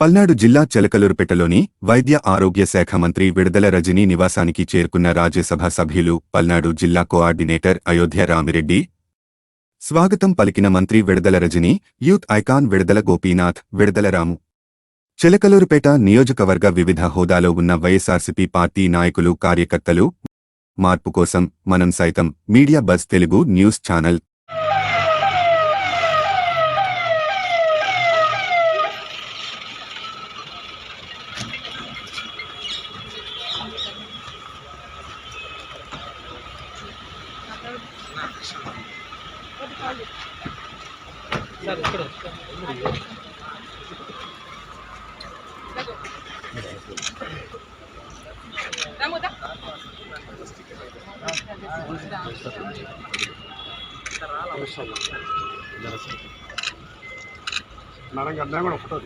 పల్నాడు జిల్లా చిలకలూరుపేటలోని వైద్య ఆరోగ్య శాఖ మంత్రి విడుదల రజనీ నివాసానికి చేరుకున్న రాజ్యసభ సభ్యులు పల్నాడు జిల్లా కోఆర్డినేటర్ అయోధ్య రామిరెడ్డి స్వాగతం పలికిన మంత్రి విడుదల రజనీ, యూత్ ఐకాన్ విడుదల గోపీనాథ్, విడుదల రాము. చిలకలూరుపేట నియోజకవర్గ వివిధ హోదాలో ఉన్న వైఎస్ఆర్సీపీ పార్టీ నాయకులు, కార్యకర్తలు మార్పు కోసం మనం సైతం media buzz Telugu news channel madam గారు నేను కూడా ఫోటో